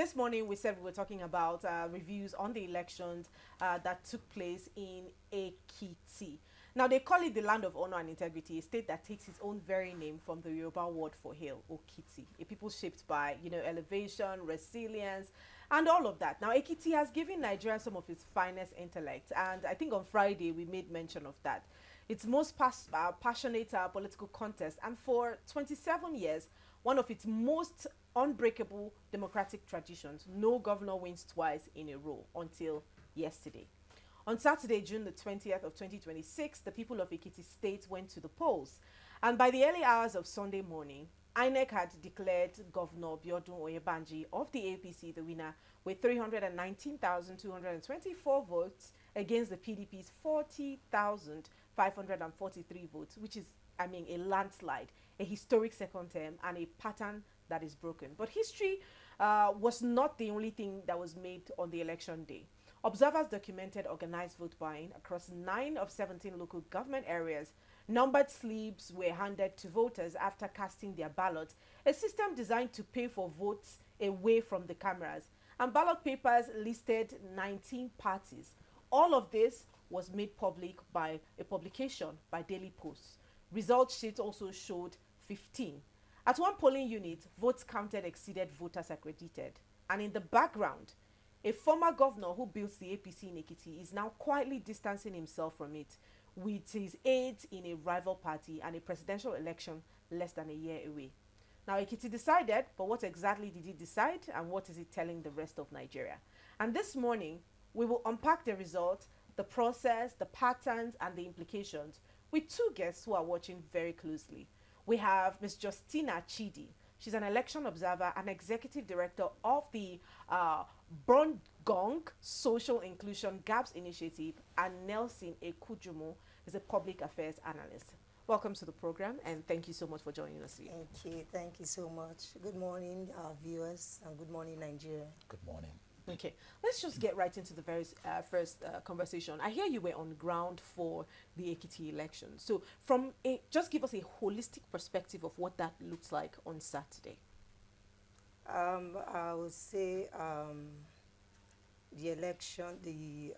this morning we said we were talking about reviews on the elections that took place in Ekiti. Now, they call it the land of honor and integrity, a state that takes its own very name from the Yoruba word for hill, Okiti, a people shaped by, elevation, resilience, and all of that. Now, Ekiti has given Nigeria some of its finest intellect, and I think on Friday we made mention of that. Its most passionate political contest, and for 27 years, one of its most unbreakable democratic traditions. No governor wins twice in a row until yesterday. On Saturday, June the 20th of 2026, the people of Ekiti State went to the polls. And by the early hours of Sunday morning, INEC had declared Governor Biodun Oyebanji of the APC the winner with 319,224 votes against the PDP's 40,543 votes, which is, a landslide, a historic second term, and a pattern that is broken. But history was not the only thing that was made on the election day. Observers documented organized vote buying across 9 of 17 local government areas. Numbered slips were handed to voters after casting their ballots, a system designed to pay for votes away from the cameras. And ballot papers listed 19 parties. All of this was made public by a publication by Daily Post. Result sheets also showed 15. At one polling unit, votes counted exceeded voters accredited. And in the background, a former governor who built the APC in Ekiti is now quietly distancing himself from it with his aides in a rival party and a presidential election less than a year away. Now, Ekiti decided, but what exactly did he decide and what is he telling the rest of Nigeria? And this morning, we will unpack the results, the process, the patterns, and the implications with two guests who are watching very closely. We have Ms. Justina Chidi. She's an election observer and executive director of the Gong Social Inclusion Gaps Initiative, and Nelson Ekujumi is a public affairs analyst. Welcome to the program, and thank you so much for joining us here. Thank you so much. Good morning, our viewers, and good morning, Nigeria. Good morning. Okay, let's just get right into the very first conversation. I hear you were on ground for the Ekiti election. So just give us a holistic perspective of what that looks like on Saturday. I would say the election, the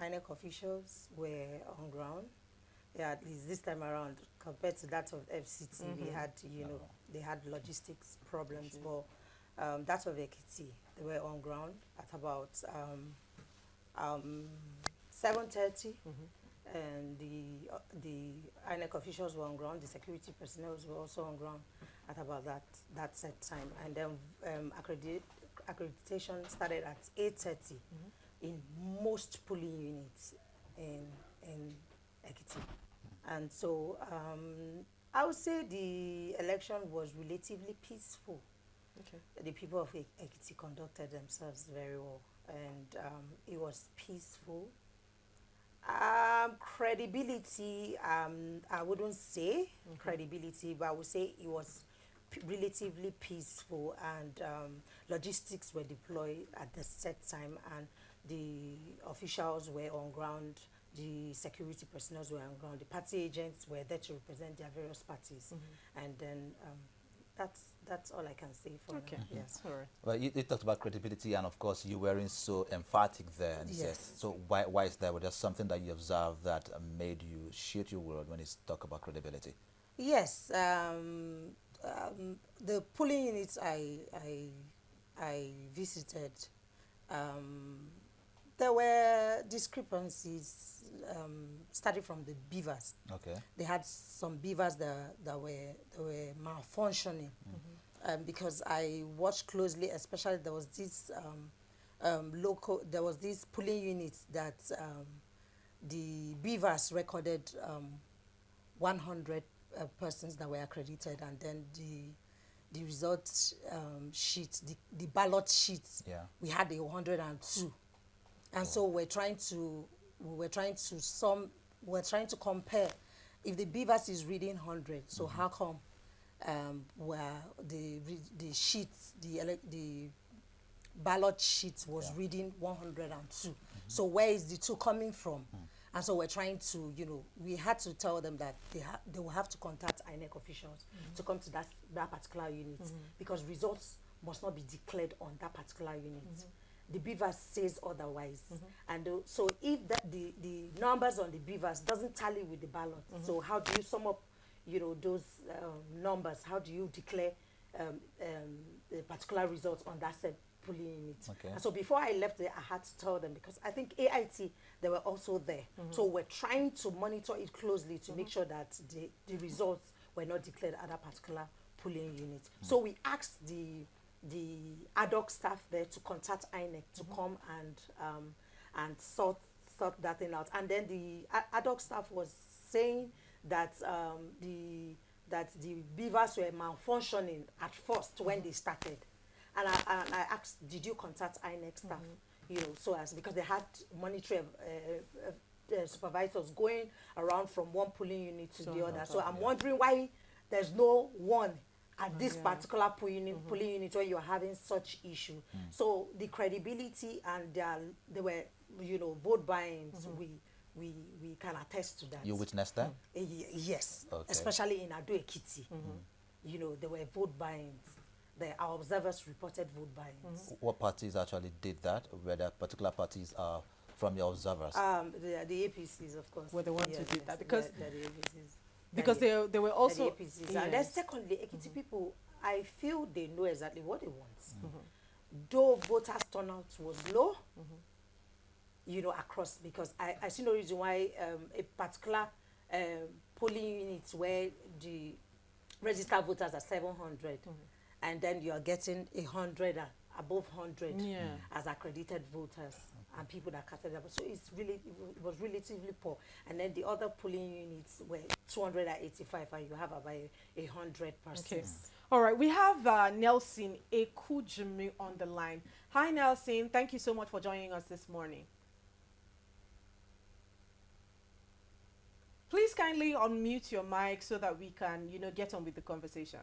INEC officials were on ground. Yeah, at least this time around, compared to that of FCT, we had, they had logistics problems. But that of Ekiti, they were on ground at about 7:30, and the INEC officials were on ground. The security personnel were also on ground at about that set time, and then accreditation started at 8:30 in most polling units in Ekiti, and so I would say the election was relatively peaceful. Okay. The people of Ekiti conducted themselves very well, and it was peaceful. Credibility, I wouldn't say credibility, but I would say it was relatively peaceful, and logistics were deployed at the set time, and the officials were on ground, the security personnel were on ground, the party agents were there to represent their various parties, and then that's all I can say for now. Yes. All right. Well, you talked about credibility, and of course you weren't so emphatic there. And Yes. So why is that? Was there something that you observed that made you shift your word when it's talk about credibility? Yes. The polling units I visited, there were discrepancies starting from the beavers. Okay. They had some beavers that were malfunctioning, because I watched closely. Especially there was this polling units that the beavers recorded 100 persons that were accredited, and then the results sheets, the ballot sheets, we had 102, and so we're trying to compare if the beavers is reading 100, so how come where the sheets, the ballot sheet was reading 102? So where is the two coming from? And so we're trying to, we had to tell them that they will have to contact INEC officials to come to that particular unit, because results must not be declared on that particular unit. The beavers says otherwise, and so if the numbers on the beavers doesn't tally with the ballot, so how do you sum up, those numbers? How do you declare the particular results on that said polling unit? Okay. And so before I left there, I had to tell them, because I think AIT, they were also there, so we're trying to monitor it closely to make sure that the results were not declared at that particular polling unit. So we asked the ad hoc staff there to contact INEC to come and sort that thing out. And then the ad hoc staff was saying that the beavers were malfunctioning at first when they started. And I asked, did you contact INEC staff? So as because they had monetary supervisors going around from one polling unit to the other. So I'm wondering why there's no one at this particular polling unit where you're having such issue. So the credibility and there were, vote buyings, we can attest to that. You witnessed that? Yes, Okay. especially in Ado Ekiti. There were vote buyings. Our observers reported vote buyings. What parties actually did that? Whether particular parties are from your observers? The APCs, of course. Were the ones who did that, because the APCs. because they were also The APCs. And then secondly, Ekiti people, I feel they know exactly what they want. Though voters turnout was low, across, because I see no reason why a particular polling unit where the registered voters are 700, and then you are getting 100 and above 100 as accredited voters and people that casted them. So it was relatively poor. And then the other polling units were 285, and you have about 100%. Okay. All right, we have Nelson Ekujumi on the line. Hi, Nelson. Thank you so much for joining us this morning. Please kindly unmute your mic so that we can, get on with the conversation.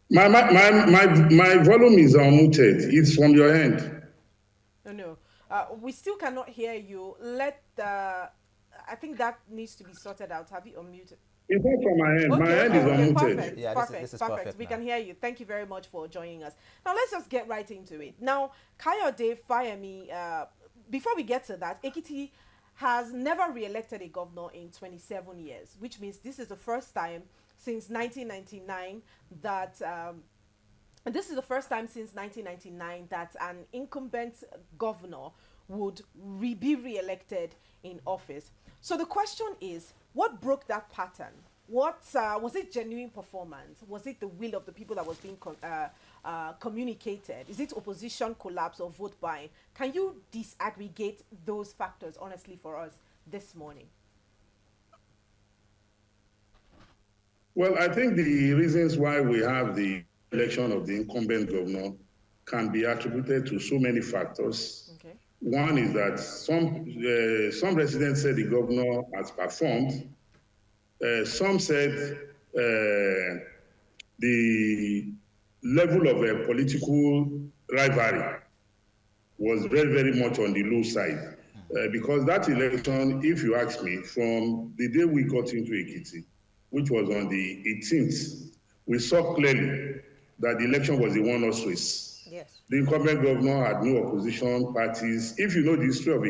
My volume is unmuted. It's from your end. No. We still cannot hear you. I think that needs to be sorted out. Have you unmuted? It's not from my end. Okay, My end is unmuted. Perfect. Yeah, this is perfect We now. can hear you. Thank you very much for joining us. Now let's just get right into it. Now, Kayode Fayemi, before we get to that, Ekiti has never re-elected a governor in 27 years, which means this is the first time since 1999 that an incumbent governor would be re-elected in office. So the question is, what broke that pattern? What was it? Genuine performance? Was it the will of the people that was being communicated? Is it opposition collapse or vote buying? Can you disaggregate those factors honestly for us this morning? Well, I think the reasons why we have the election of the incumbent governor can be attributed to so many factors. Okay. One is that some residents said the governor has performed. Some said the level of political rivalry was very, very much on the low side. Because that election, if you ask me, from the day we got into Ekiti, which was on the 18th, we saw clearly that the election was a one-horse race. Yes. The incumbent governor had no opposition parties. If you know the history of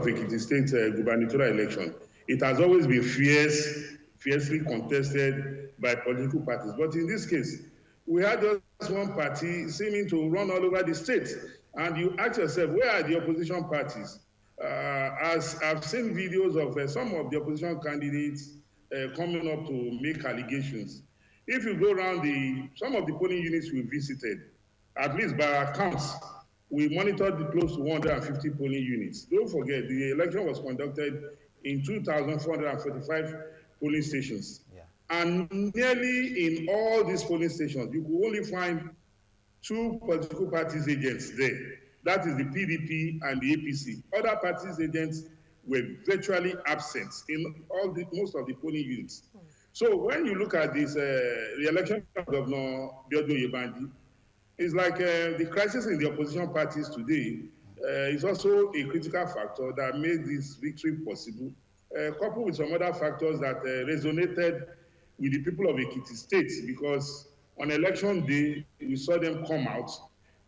Ekiti State gubernatorial election, it has always been fiercely contested by political parties. But in this case, we had just one party seeming to run all over the state. And you ask yourself, where are the opposition parties? As I've seen videos of some of the opposition candidates coming up to make allegations. If you go around some of the polling units we visited, at least by our counts, we monitored close to 150 polling units. Don't forget, the election was conducted in 2,445 polling stations. Yeah. And nearly in all these polling stations, you could only find two political parties agents there. That is the PDP and the APC. Other parties agents were virtually absent in most of the polling units. So when you look at this re-election of Governor Biodun Yebandi, it's like the crisis in the opposition parties today is also a critical factor that made this victory possible, coupled with some other factors that resonated with the people of Ekiti State, because on election day, we saw them come out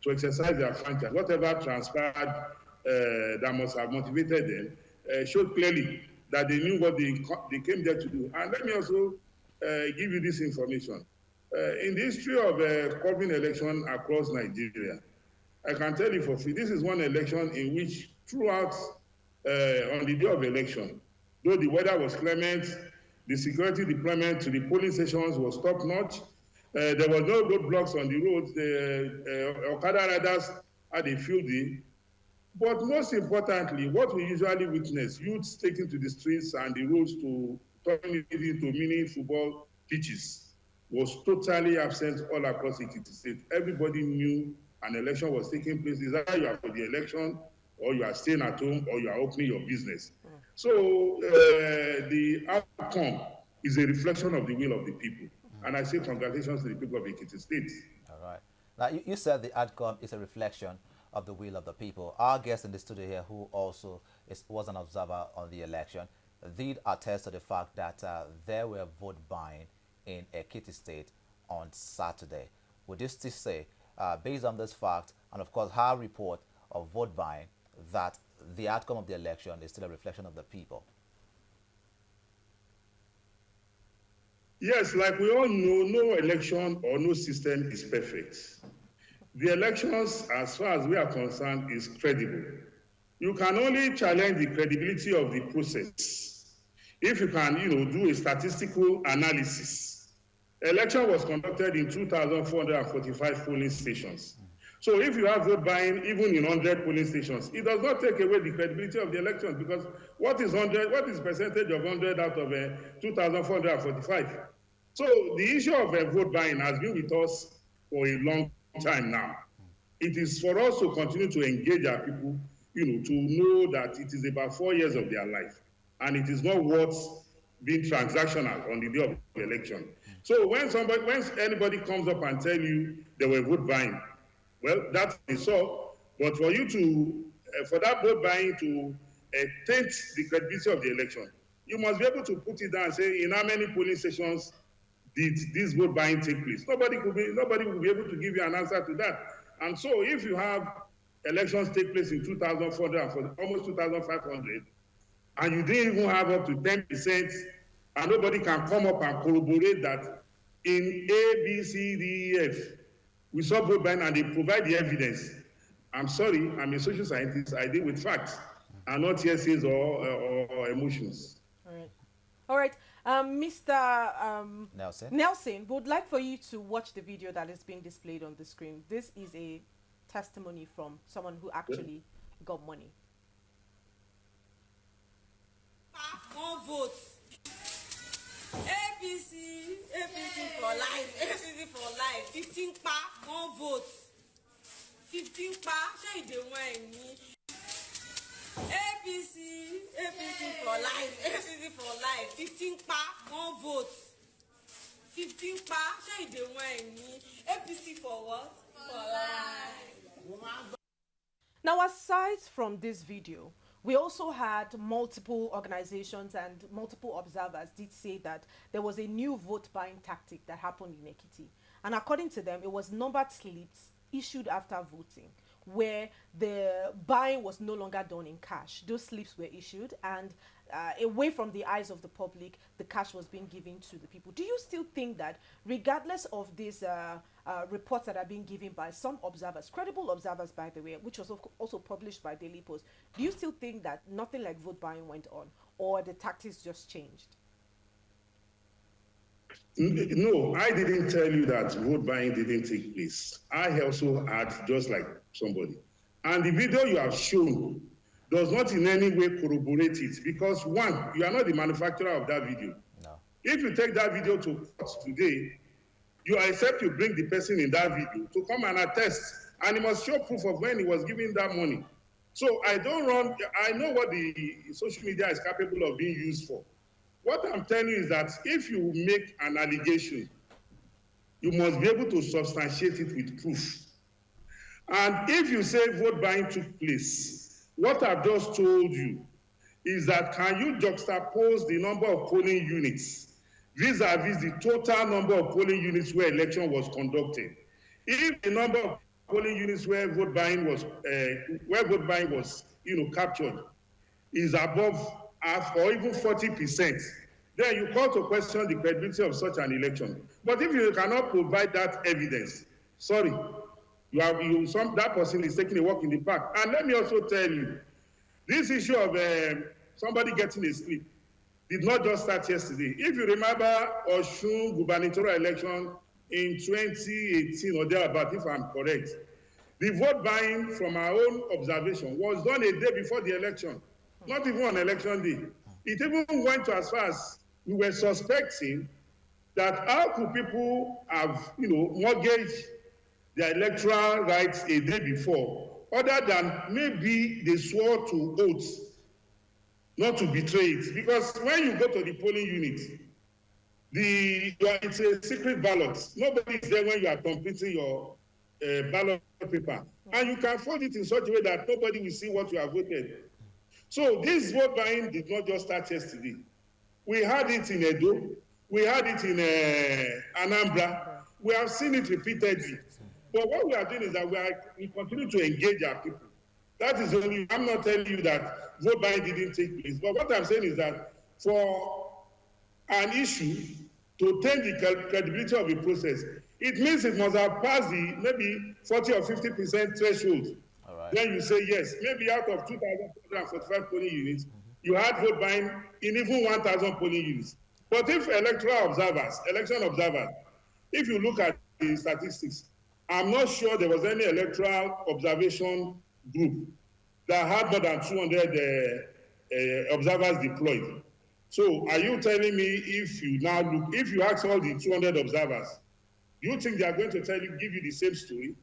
to exercise their franchise. Whatever transpired that must have motivated them showed clearly that they knew what they came there to do. And let me also give you this information. In the history of covering election across Nigeria, I can tell you for free, this is one election in which throughout on the day of election, though the weather was clement, the security deployment to the polling stations was top-notch. There was no roadblocks on the roads. The Okada riders had a field day. But most importantly, what we usually witness, youths taking to the streets and the roads to turn it into mini football pitches, was totally absent all across Ekiti State. Everybody knew an election was taking place. Either you are for the election, or you are staying at home, or you are opening your business. So the outcome is a reflection of the will of the people. And I say congratulations to the people of Ekiti State. All right. Now, you said the outcome is a reflection of the will of the people. Our guest in the studio here, who also was an observer on the election, did attest to the fact that there were vote buying in Ekiti State on Saturday. Would you still say, based on this fact, and of course her report of vote buying, that the outcome of the election is still a reflection of the people? Yes, like we all know, no election or no system is perfect. The elections, as far as we are concerned, is credible. You can only challenge the credibility of the process if you can, do a statistical analysis. Election was conducted in 2,445 polling stations. So if you have vote buying even in 100 polling stations, it does not take away the credibility of the election, because what is percentage of 100 out of 2,445? So the issue of vote buying has been with us for a long time now. It is for us to continue to engage our people, to know that it is about 4 years of their life, and it is not worth being transactional on the day of the election. So when anybody comes up and tell you they were vote buying, well, that is so. But for you to, for that vote buying to taint the credibility of the election, you must be able to put it down and say, in how many polling stations did this vote buying take place? Nobody will be able to give you an answer to that. And so if you have elections take place in 2,400, almost 2,500, and you didn't even have up to 10%, and nobody can come up and corroborate that in A, B, C, D, E, F, we saw vote buying and they provide the evidence. I'm sorry, I'm a social scientist. I deal with facts and not hearsays or emotions. All right. Mr. Nelson, we would like for you to watch the video that is being displayed on the screen. This is a testimony from someone who actually got money. More votes. APC for life. APC for life. 15 more votes. 15 say they want me. APC for life. APC for life. 15 more votes. 15 say they want me. APC for what? For life. Now, aside from this video, we also had multiple organizations and multiple observers did say that there was a new vote buying tactic that happened in Ekiti. And according to them, it was numbered slips issued after voting, where the buying was no longer done in cash. Those slips were issued, and away from the eyes of the public, the cash was being given to the people. Do you still think that, regardless of these reports that are being given by some observers, credible observers, by the way, which was also published by Daily Post, do you still think that nothing like vote buying went on, or the tactics just changed? No, I didn't tell you that vote buying didn't take place. I also had, just like somebody. And the video you have shown does not in any way corroborate it, because one, you are not the manufacturer of that video. No. If you take that video to court today, you accept you bring the person in that video to come and attest, and he must show proof of when he was giving that money. So I know what the social media is capable of being used for. What I'm telling you is that if you make an allegation, you must be able to substantiate it with proof. And if you say vote buying took place, what I've just told you is that can you juxtapose the number of polling units, vis-a-vis the total number of polling units where election was conducted. If the number of polling units where vote buying was captured is above half or even 40%, then you call to question the credibility of such an election. But if you cannot provide that evidence, sorry, that person is taking a walk in the park. And let me also tell you, this issue of somebody getting a slip did not just start yesterday. If you remember Osun gubernatorial election in 2018 or thereabout, if I'm correct, the vote buying from our own observation was done a day before the election, not even on election day. It even went to as far as we were suspecting that how could people have, mortgaged their electoral rights a day before, other than maybe they swore to oaths not to betray it. Because when you go to the polling unit, it's a secret ballot. Nobody is there when you are completing your ballot paper. And you can fold it in such a way that nobody will see what you have voted. So this vote buying did not just start yesterday. We had it in Edo. We had it in Anambra. We have seen it repeatedly. But what we are doing is that we continue to engage our people. That is only, I'm not telling you that vote buying didn't take place. But what I'm saying is that for an issue to take the credibility of the process, it means it must have passed the maybe 40 or 50% threshold. All right. Then you say yes. Maybe out of 2,445 polling units, you had vote buying in even 1,000 polling units. But if election observers, if you look at the statistics, I'm not sure there was any electoral observation group that had more than 200 observers deployed. So are you telling me if you ask all the 200 observers, do you think they are going to give you the same story?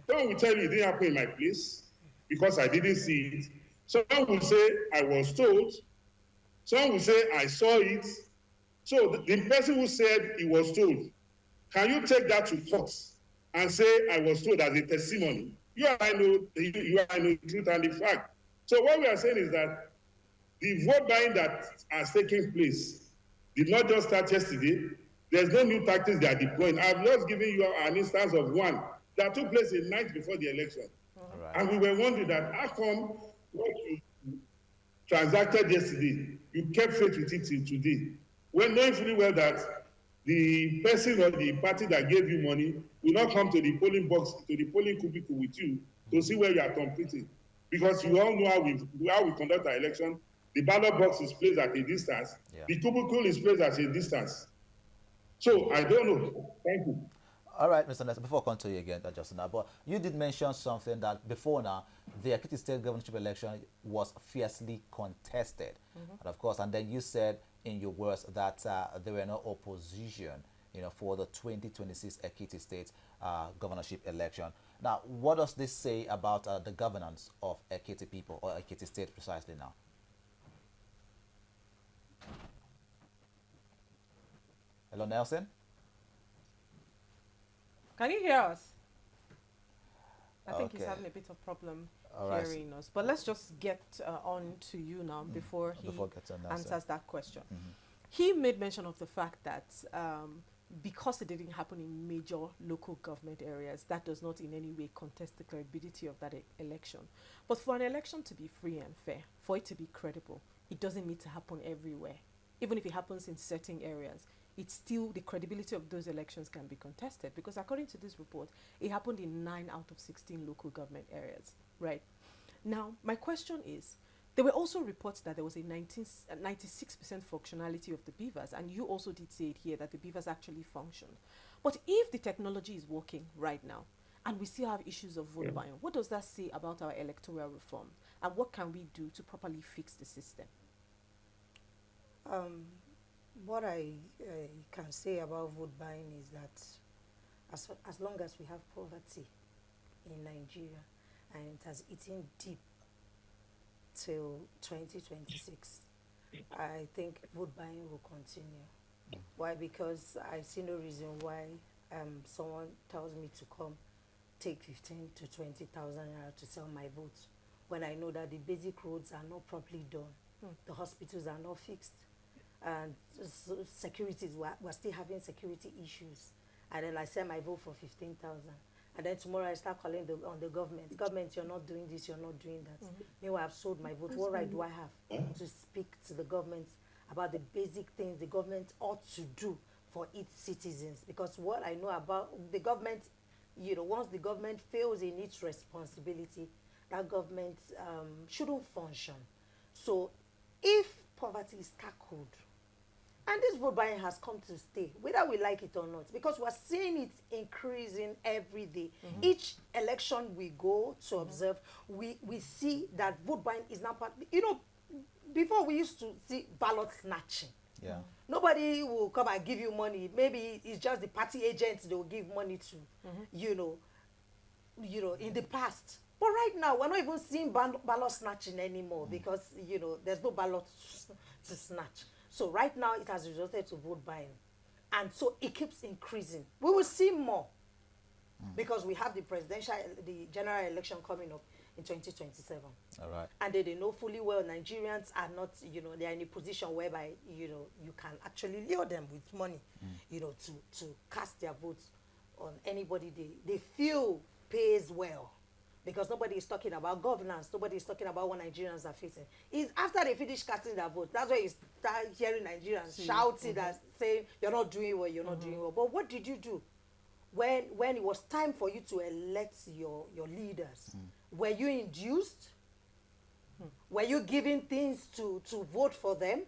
Someone will tell you it didn't happen in my place because I didn't see it. Someone will say I was told. Someone will say I saw it. So the person who said he was told, can you take that to court and say I was told as a testimony? You and I know the truth and the fact. So what we are saying is that the vote buying that has taken place did not just start yesterday. There's no new tactics they are deploying. I've just given you an instance of one that took place a night before the election. Right. And we were wondering that how come what you transacted yesterday, you kept faith with it till today, when knowing fully well that the person or the party that gave you money will not come to the polling box, to the polling cubicle with you to see where you are competing. Because you all know how we conduct our election. The ballot box is placed at a distance. Yeah. The cubicle is placed at a distance. So I don't know. Thank you. All right, Mr. Nelson, before I come to you again, Justina, but you did mention something that before now, the Ekiti State Governorship Election was fiercely contested. And of course, and then you said in your words that there were no opposition, for the 2026 Ekiti State Governorship Election. Now, what does this say about the governance of Ekiti people, or Ekiti State precisely now? Hello, Nelson? Can you hear us? I think he's having a bit of problem hearing us. But let's just get on to you now before he answers that question. He made mention of the fact that because it didn't happen in major local government areas, that does not in any way contest the credibility of that election. But for an election to be free and fair, for it to be credible, it doesn't need to happen everywhere. Even if it happens in certain areas, it's still, the credibility of those elections can be contested, because according to this report, it happened in 9 out of 16 local government areas, right? Now, my question is, there were also reports that there was a 96% functionality of the beavers, and you also did say it here that the beavers actually functioned. But if the technology is working right now, and we still have issues of vote buying, what does that say about our electoral reform? And what can we do to properly fix the system? What I can say about vote buying is that as long as we have poverty in Nigeria and it has eaten deep till 2026, I think vote buying will continue. Why? Because I see no reason why someone tells me to come take 15 to 20,000 naira to sell my vote when I know that the basic roads are not properly done, the hospitals are not fixed, and securities, we're still having security issues. And then I send my vote for 15,000. And then tomorrow I start calling on the government. Government, you're not doing this, you're not doing that. Meanwhile, I've sold my vote. What right do I have to speak to the government about the basic things the government ought to do for its citizens? Because what I know about the government, you know, once the government fails in its responsibility, that government shouldn't function. So if poverty is tackled, and this vote buying has come to stay, whether we like it or not, because we're seeing it increasing every day. Each election we go to observe, we see that vote buying is now part. You know, before we used to see ballot snatching. Yeah. Nobody will come and give you money. Maybe it's just the party agents they will give money to, you know, in the past. But right now, we're not even seeing ballot snatching anymore because, you know, there's no ballot to snatch. So right now, it has resulted to vote buying. And so it keeps increasing. We will see more because we have the general election coming up in 2027. All right. And they know fully well Nigerians are not, you know, they are in a position whereby, you know, you can actually lure them with money, you know, to cast their votes on anybody they feel pays well. Because nobody is talking about governance, nobody is talking about what Nigerians are facing. It's after they finish casting their vote, that's why you start hearing Nigerians shouting and saying, you're not doing well, you're not doing well. But what did you do? When it was time for you to elect your leaders, were you induced? Were you giving things to vote for them?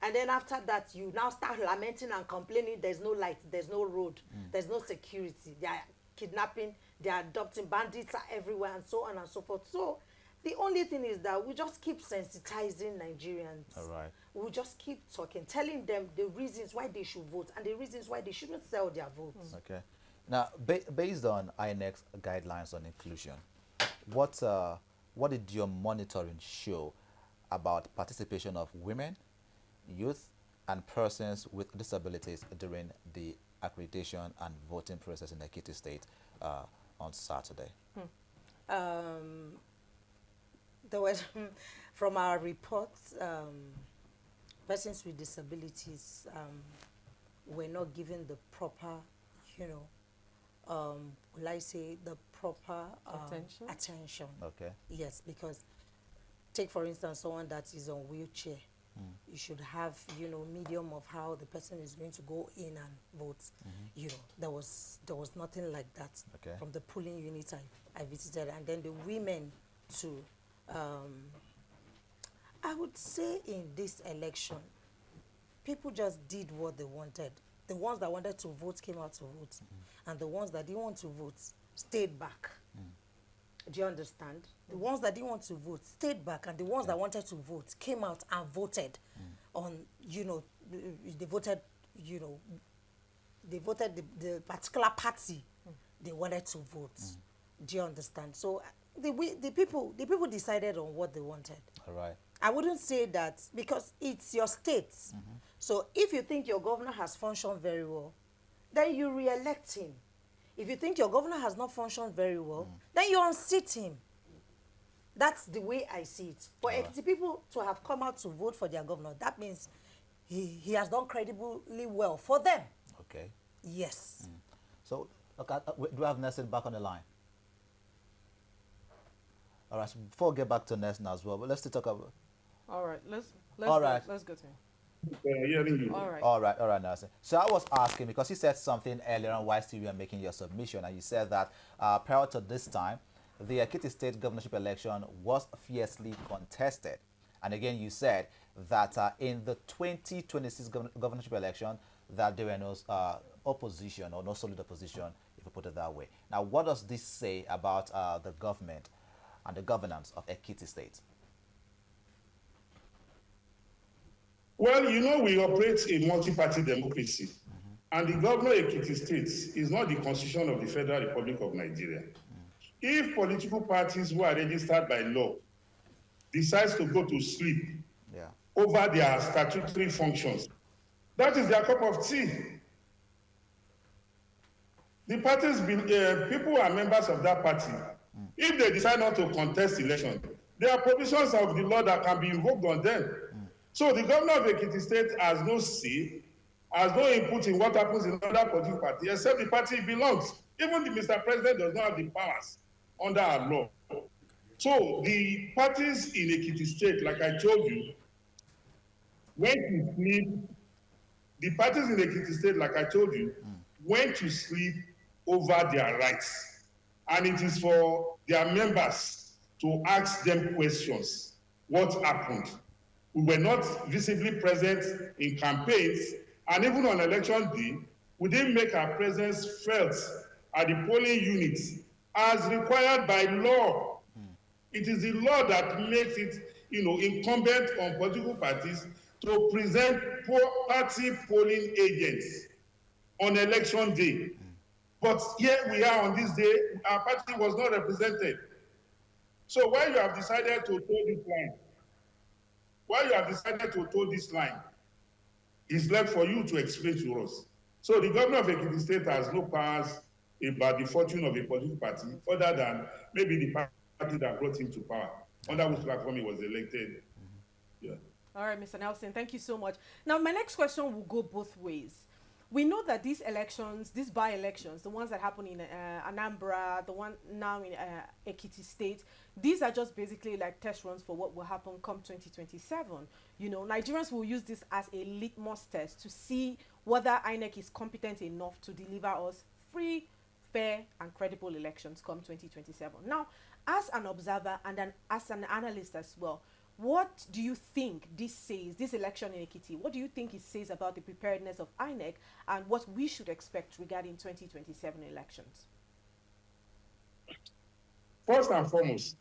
And then after that, you now start lamenting and complaining, there's no light, there's no road, there's no security. They are kidnapping, they are adopting, bandits are everywhere, and so on and so forth. So the only thing is that we just keep sensitizing Nigerians. All right. We just keep talking, telling them the reasons why they should vote and the reasons why they shouldn't sell their votes. Okay. Now, based on INEC's guidelines on inclusion, what did your monitoring show about participation of women, youth, and persons with disabilities during the accreditation and voting process in Ekiti State on Saturday? There was, from our reports, persons with disabilities were not given the proper, you know, will I say the proper attention. Okay. Yes, because take for instance someone that is on wheelchair. You should have, you know, medium of how the person is going to go in and vote. You know, there was nothing like that. Okay. From the polling unit I visited, and then the women too. I would say in this election, people just did what they wanted. The ones that wanted to vote came out to vote, and the ones that didn't want to vote stayed back. Do you understand? The ones that didn't want to vote stayed back, and the ones that wanted to vote came out and voted on, you know, they voted, you know, they voted the particular party they wanted to vote. Do you understand? So the people decided on what they wanted. All right. I wouldn't say that because it's your state. So if you think your governor has functioned very well, then you re-elect him. If you think your governor has not functioned very well, then you unseat him. That's the way I see it. For Ekiti people to have come out to vote for their governor, that means he has done credibly well for them. Okay. Yes. So, okay, do I have Nelson back on the line? All right, so before we get back to Nelson as well, but let's still talk about... All right, let's go to him. All right, Nelson. So I was asking, because you said something earlier on whilst you were making your submission, and you said that prior to this time, the Ekiti State Governorship Election was fiercely contested. And again, you said that in the 2026 governorship election, that there were no opposition or no solid opposition, if you put it that way. Now, what does this say about the government and the governance of Ekiti State? Well, you know, we operate a multi-party democracy. And the governor of Ekiti State is not the constitution of the Federal Republic of Nigeria. If political parties who are registered by law decides to go to sleep over their statutory functions, that is their cup of tea. The parties, people who are members of that party, if they decide not to contest election, there are provisions of the law that can be invoked on them. So the governor of Ekiti State has no say, has no input in what happens in other political party, except the party he belongs. Even the Mr. President does not have the powers under our law. So the parties in Ekiti State, like I told you, went to sleep. The parties in Ekiti State, like I told you, went to sleep over their rights. And it is for their members to ask them questions. What happened? We were not visibly present in campaigns, and even on election day, we didn't make our presence felt at the polling units as required by law. It is the law that makes it, incumbent on political parties to present party polling agents on election day. But here we are on this day, our party was not represented. So why you have decided to toe this line, is left for you to explain to us. So the governor of Ekiti State has no powers about the fortune of a political party, other than maybe the party that brought him to power, under which platform he was elected. Yeah. All right, Mr. Nelson, thank you so much. Now, my next question will go both ways. We know that these elections, these by-elections, the ones that happen in Anambra, the one now in Ekiti State, these are just basically like test runs for what will happen come 2027. Nigerians will use this as a litmus test to see whether INEC is competent enough to deliver us free, fair, and credible elections come 2027. Now, as an observer and as an analyst as well, what do you think this says, this election in Ekiti, what do you think it says about the preparedness of INEC and what we should expect regarding 2027 elections? First and foremost,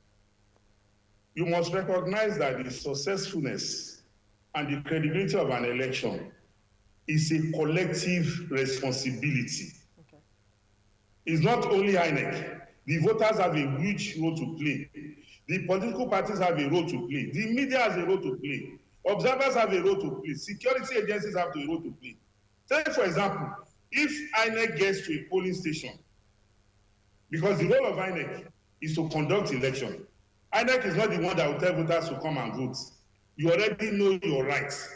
you must recognize that the successfulness and the credibility of an election is a collective responsibility. Okay. It's not only INEC. The voters have a huge role to play. The political parties have a role to play. The media has a role to play. Observers have a role to play. Security agencies have a role to play. Take, for example, if INEC gets to a polling station, because the role of INEC is to conduct election. INEC is not the one that will tell voters to come and vote. You already know your rights.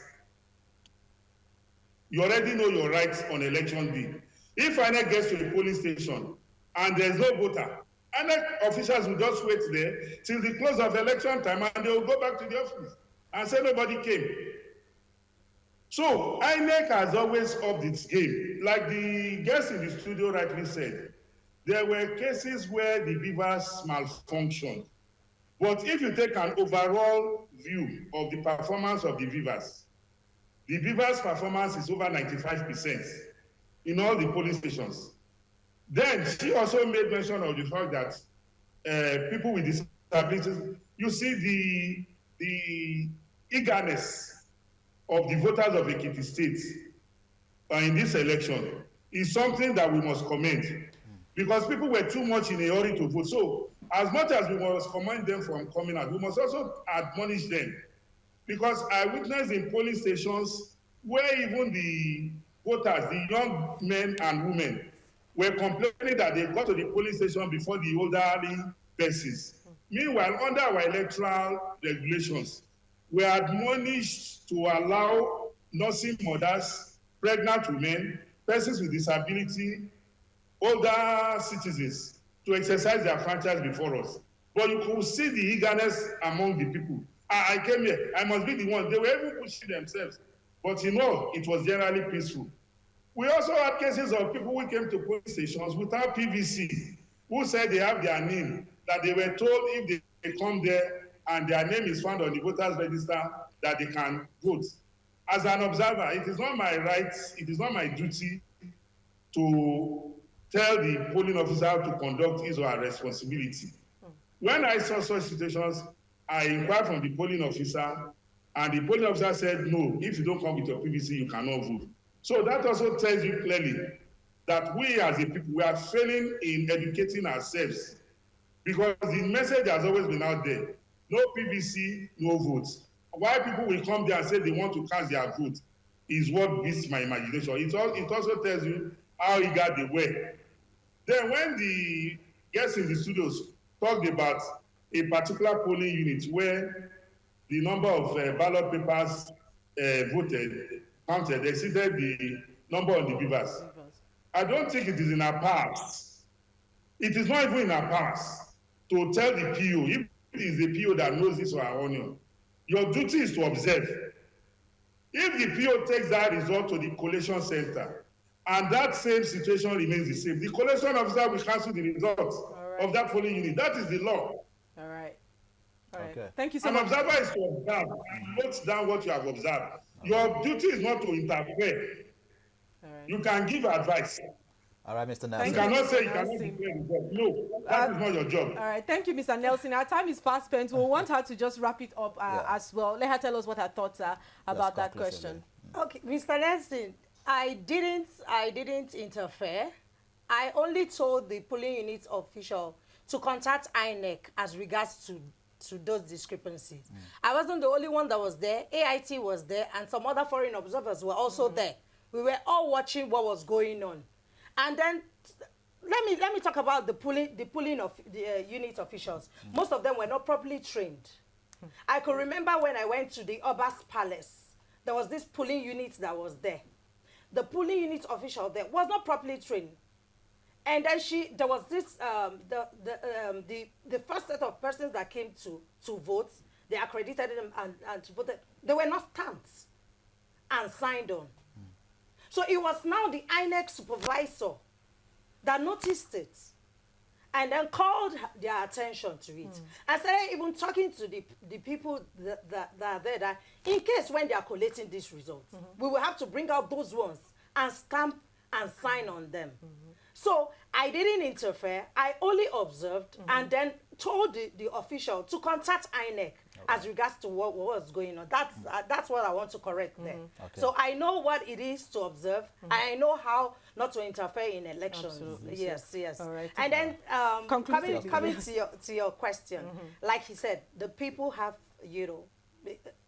You already know your rights on election day. If INEC gets to a polling station and there's no voter, INEC officials will just wait there till the close of election time and they will go back to the office and say nobody came. So INEC has always upped its game. Like the guest in the studio rightly said, there were cases where the beavers malfunctioned. But if you take an overall view of the performance of the beavers performance is over 95% in all the polling stations. Then she also made mention of the fact that people with disabilities, you see the eagerness of the voters of Ekiti State in this election is something that we must commend, because people were too much in a hurry to vote. So as much as we must commend them from coming out, we must also admonish them, because I witnessed in polling stations where even the voters, the young men and women, were complaining that they got to the polling station before the elderly persons. Meanwhile, under our electoral regulations, we are admonished to allow nursing mothers, pregnant women, persons with disability, older citizens to exercise their franchise before us. But you could see the eagerness among the people. I came here, I must be the one. They were even pushing themselves. But it was generally peaceful. We also had cases of people who came to police stations without PVC, who said they have their name, that they were told if they come there and their name is found on the voters register, that they can vote. As an observer, it is not my right, it is not my duty to tell the polling officer how to conduct his or her responsibility. When I saw such situations, I inquired from the polling officer, and the polling officer said, no, if you don't come with your PVC, you cannot vote. So that also tells you clearly that we as a people, we are failing in educating ourselves, because the message has always been out there: no PVC, no votes. Why people will come there and say they want to cast their vote is what beats my imagination. It also tells you how eager they were. Then when the guests in the studios talked about a particular polling unit where the number of ballot papers voted, counted, exceeded the number on the beavers. I don't think it is in our past. It is not even in our past to tell the PO, if it is the PO that knows this or our onion, your duty is to observe. If the PO takes that result to the collation center, and that same situation remains the same, the collation officer will cancel the results of that polling unit. That is the law. All right. All right. Okay. Thank you so An much. observer is to observe and note down what you have observed. Your duty is not to interfere. All right. You can give advice. All right, Mr. Thank Nelson. You you, cannot Mr. say you cannot Nelson. declare results. No, that is not your job. All right, thank you, Mr. Nelson. Our time is fast spent. We want her to just wrap it up as well. Let her tell us what her thoughts are about that question. Okay, Mr. Nelson, I didn't interfere. I only told the polling unit official to contact INEC as regards to those discrepancies. I wasn't the only one that was there. AIT was there, and some other foreign observers were also there. We were all watching what was going on. And then let me talk about the polling of the unit officials. Most of them were not properly trained. I could remember when I went to the Oba's Palace, there was this polling unit that was there. The polling unit official there was not properly trained. And then there was this the first set of persons that came to vote, they accredited them and voted. They were not stamped and signed on. So it was now the INEC supervisor that noticed it and then called their attention to it. And started even talking to the people that are there, that in case when they are collating these results, we will have to bring out those ones and stamp and sign on them. So I didn't interfere. I only observed and then told the official to contact INEC as regards to what was going on. That's what I want to correct there. Okay. So I know what it is to observe. I know how not to interfere in elections. Absolutely. Yes. All right. And then coming to your question, like he said, the people have,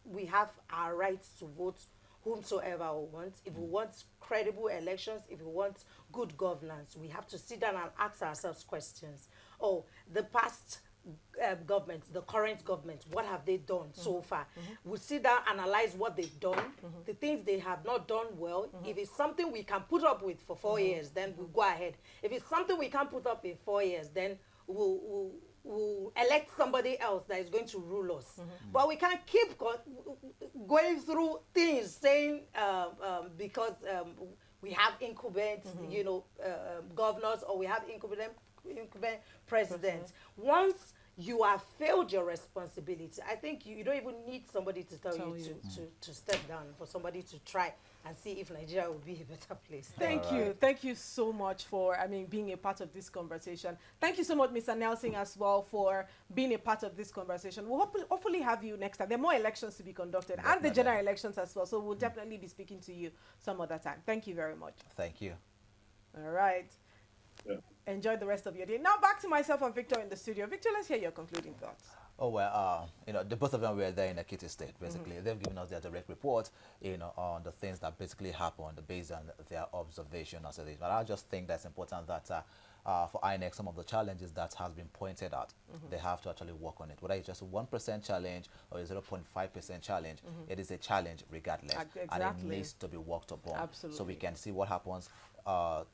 we have our rights to vote whomsoever we want. If we want credible elections, if we want good governance, we have to sit down and ask ourselves questions. Oh, the past government, the current government, what have they done so far? We'll sit down, analyze what they've done, the things they have not done well. If it's something we can put up with for 4 years, then we'll go ahead. If it's something we can't put up in 4 years, then we'll elect somebody else that is going to rule us. But we can't keep going through things saying because we have incumbent, governors, or we have incumbent presidents. Once you have failed your responsibility, I think you don't even need somebody to tell you to step down, for somebody to try and see if Nigeria will be a better place. Thank you. Thank you so much for, being a part of this conversation. Thank you so much, Mr. Nelson, as well, for being a part of this conversation. We'll hopefully have you next time. There are more elections to be conducted, and the general elections as well. So we'll definitely be speaking to you some other time. Thank you very much. Thank you. All right. Yeah. Enjoy the rest of your day. Now back to myself and Victor in the studio. Victor, let's hear your concluding thoughts. Oh, well, the both of them were there in Ekiti State, basically. They've given us their direct report, on the things that basically happened based on their observation as it is. But I just think that's important that for INEC, some of the challenges that has been pointed out, they have to actually work on it. Whether it's just a 1% challenge or a 0.5% challenge, it is a challenge regardless. Exactly. And it needs to be worked upon. Absolutely. So we can see what happens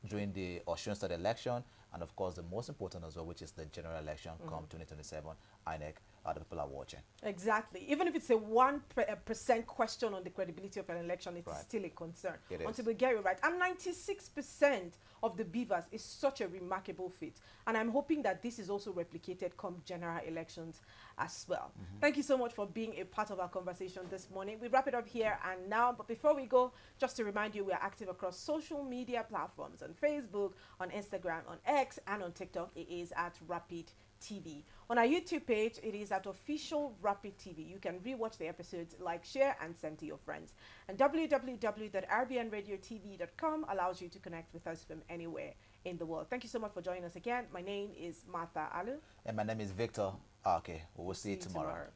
during the Osun State election, and of course the most important as well, which is the general election come 2027. INEC, the people are watching. Exactly. Even if it's a 1% question on the credibility of an election, it's still a concern. Until we get it right. And 96% of the beavers is such a remarkable feat. And I'm hoping that this is also replicated come general elections as well. Thank you so much for being a part of our conversation this morning. We wrap it up here and now. But before we go, just to remind you, we are active across social media platforms, on Facebook, on Instagram, on X, and on TikTok. It is at Rapid TV. On our YouTube page, it is at Official Rapid TV. You can rewatch the episodes, like, share, and send to your friends. And www.rbnradiotv.com allows you to connect with us from anywhere in the world. Thank you so much for joining us again. My name is Martha Alu. And my name is Victor. Okay, we will see you tomorrow.